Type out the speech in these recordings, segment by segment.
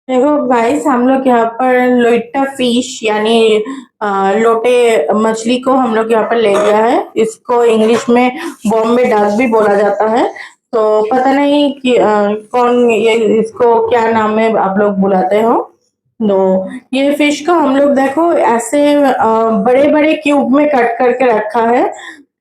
देखो गाइस, हम लोग यहाँ पर लोइट्टा फिश यानी लोटे मछली को हम लोग यहाँ पर ले लिया है। इसको इंग्लिश में बॉम्बे डक भी बोला जाता है। तो पता नहीं कि कौन ये इसको क्या नाम में आप लोग बुलाते हो। तो ये फिश को हम लोग देखो ऐसे बड़े बड़े क्यूब में कट करके रखा है।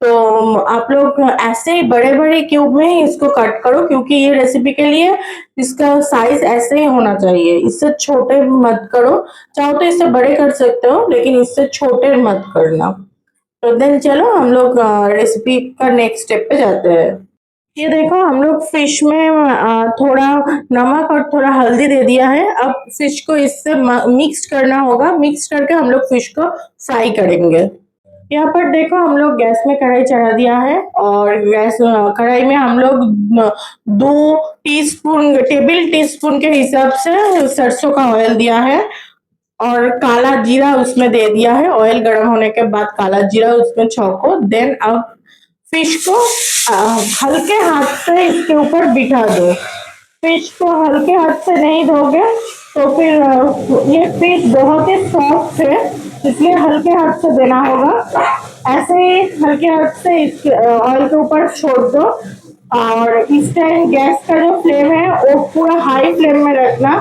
तो आप लोग ऐसे ही बड़े बड़े क्यूब में ही इसको कट करो, क्योंकि ये रेसिपी के लिए इसका साइज ऐसे ही होना चाहिए, इससे छोटे मत करो। चाहो तो इससे बड़े कर सकते हो, लेकिन इससे छोटे मत करना। तो देन चलो हम लोग रेसिपी का नेक्स्ट स्टेप पे जाते हैं। ये देखो, हम लोग फिश में थोड़ा नमक और थोड़ा हल्दी दे दिया है। अब फिश को इससे मिक्स करना होगा। मिक्स करके हम लोग फिश को फ्राई करेंगे। यहाँ पर देखो, हम लोग गैस में कढ़ाई चढ़ा दिया है और गैस कढ़ाई में हम लोग 2 टेबल टीस्पून के हिसाब से सरसों का ऑयल दिया है और काला जीरा उसमें दे दिया है। ऑयल गर्म होने के बाद काला जीरा उसमें छौंको। देन अब फिश को हल्के हाथ से इसके ऊपर बिठा दो। फिश को हल्के हाथ से नहीं धोगे तो फिर ये फिश बहुत ही सॉफ्ट है, इसलिए हल्के हाथ से देना होगा। ऐसे ही हल्के हाथ से इस ऑयल के ऊपर छोड़ दो। और इस टाइम गैस का जो फ्लेम है वो पूरा हाई फ्लेम में रखना,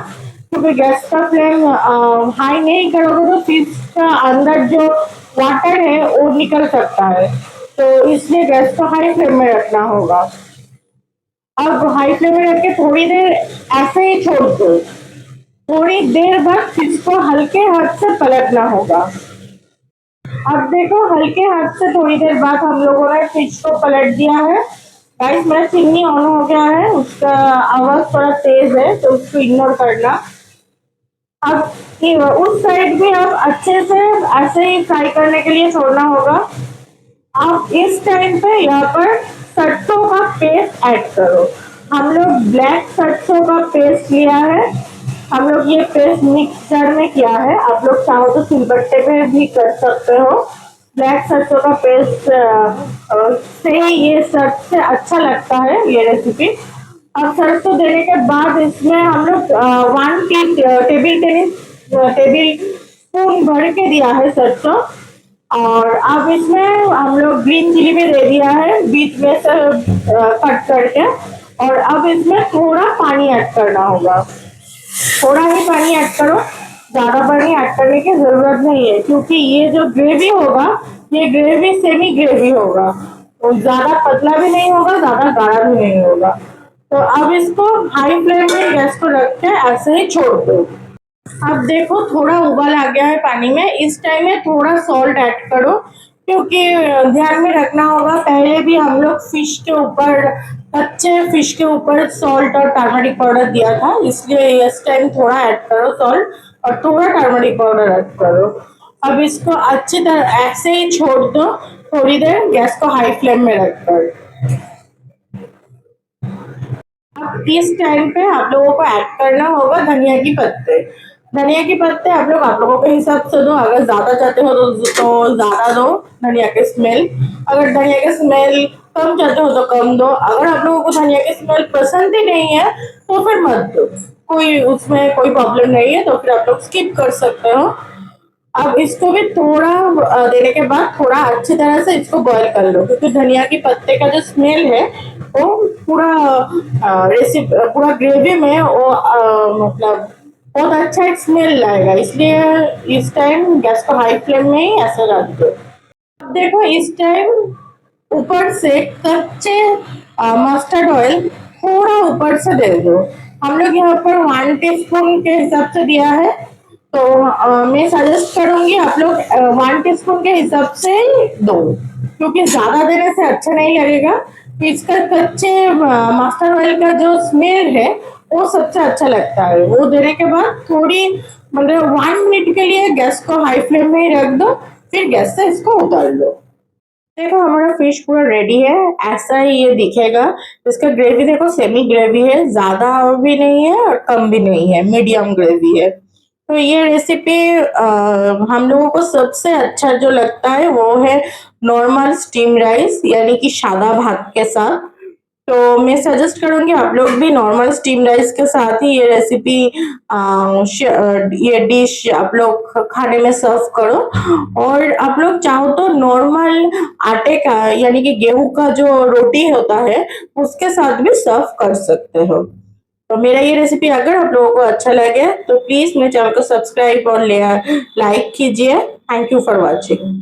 क्योंकि गैस का फ्लेम हाई नहीं करोगे तो फिश का अंदर जो वाटर है वो निकल सकता है। तो इसलिए गैस को हाई फ्लेम में रखना होगा। अब हाई फ्लेम में रख के थोड़ी देर ऐसे ही छोड़ दो। थोड़ी देर बाद फिश को हल्के हाथ से पलटना होगा। अब देखो, हल्के हाथ से थोड़ी देर बाद हम लोगों ने फिश को पलट दिया है। गाइस, मेरा चिमनी ऑन हो गया है, उसका आवाज थोड़ा तेज है तो उसको इग्नोर करना। अब उस साइड भी आप अच्छे से ऐसे ही फ्राई करने के लिए छोड़ना होगा। आप इस टाइम पे यहाँ पर सरसों का पेस्ट ऐड करो। हम लोग ब्लैक सरसों का पेस्ट लिया है। हम लोग ये पेस्ट मिक्सर में किया है। आप लोग चाहो तो सिलबट्टे पे भी कर सकते हो। ब्लैक सरसों का पेस्ट से ये सबसे अच्छा लगता है ये रेसिपी। अब सरसों देने के बाद इसमें हम लोग 1 टेबल स्पून भर के दिया है सरसों। और अब इसमें हम लोग ग्रीन चिली भी दे दिया है बीच में से कट करके। और अब इसमें थोड़ा पानी ऐड करना होगा। थोड़ा ही पानी ऐड करो, ज्यादा पानी ऐड करने की जरूरत नहीं है, क्योंकि ये जो ग्रेवी होगा ये ग्रेवी सेमी ग्रेवी होगा। तो ज्यादा पतला भी नहीं होगा, ज्यादा गाढ़ा भी नहीं होगा। तो अब इसको हाई फ्लेम में गैस को रख के ऐसे ही छोड़ दो। अब देखो, थोड़ा उबाल आ गया है पानी में। इस टाइम में थोड़ा सॉल्ट ऐड करो, क्योंकि ध्यान में रखना होगा पहले भी हम लोग फिश के ऊपर कच्चे फिश के ऊपर सॉल्ट और टर्मरिक पाउडर दिया था, इसलिए इस टाइम थोड़ा ऐड करो सॉल्ट और थोड़ा टर्मरिक पाउडर ऐड करो। अब इसको अच्छी तरह ऐसे ही छोड़ दो थोड़ी देर गैस को हाई फ्लेम में रखकर। अब इस टाइम पे आप लोगों को ऐड करना होगा धनिया की पत्ते। धनिया के पत्ते आप लोगों के हिसाब से दो। अगर ज्यादा चाहते हो तो ज्यादा दो धनिया के स्मेल। अगर धनिया के स्मेल कम चाहते हो तो कम दो। अगर आप लोगों को धनिया की स्मेल पसंद ही नहीं है तो फिर मत दो। कोई उसमें कोई प्रॉब्लम नहीं है, तो फिर आप लोग स्किप कर सकते हो। अब इसको भी थोड़ा देने के बाद थोड़ा अच्छी तरह से इसको बॉईल कर लो, क्योंकि धनिया की पत्ते का जो स्मेल है वो पूरा रेसिपी पूरा ग्रेवी में वो मतलब बहुत अच्छा एक स्मेल लाएगा, इसलिए इस टाइम गैस को हाई फ्लेम में ही ऐसे रख दो। अब देखो, इस टाइम ऊपर से कच्चे मस्टर्ड ऑयल थोड़ा ऊपर से दे दो। हम लोग यहाँ पर 1 टीस्पून के हिसाब से दिया है। तो मैं सजेस्ट करूंगी आप लोग 1 टीस्पून के हिसाब से ही दो, क्योंकि ज्यादा देने से अच्छा नहीं लगेगा। इसका कच्चे मस्टर्ड ऑयल का जो स्मेल है वो सबसे अच्छा लगता है। वो देने के बाद थोड़ी मतलब 1 मिनट के लिए गैस को हाई फ्लेम में ही रख दो, फिर गैस से इसको उतार लो। देखो, हमारा फिश पूरा रेडी है। ऐसा ही ये दिखेगा। इसका ग्रेवी देखो सेमी ग्रेवी है, ज्यादा भी नहीं है और कम भी नहीं है, मीडियम ग्रेवी है। तो ये रेसिपी हम लोगों को सबसे अच्छा जो लगता है वो है नॉर्मल स्टीम राइस यानी कि सादा भात के साथ। तो मैं सजेस्ट करूंगी आप लोग भी नॉर्मल स्टीम राइस के साथ ही ये रेसिपी ये डिश आप लोग खाने में सर्व करो। और आप लोग चाहो तो नॉर्मल आटे का यानी कि गेहूं का जो रोटी होता है उसके साथ भी सर्व कर सकते हो। तो मेरा ये रेसिपी अगर आप लोगों को अच्छा लगे तो प्लीज मेरे चैनल को सब्सक्राइब और लाइक कीजिए। Thank you for watching.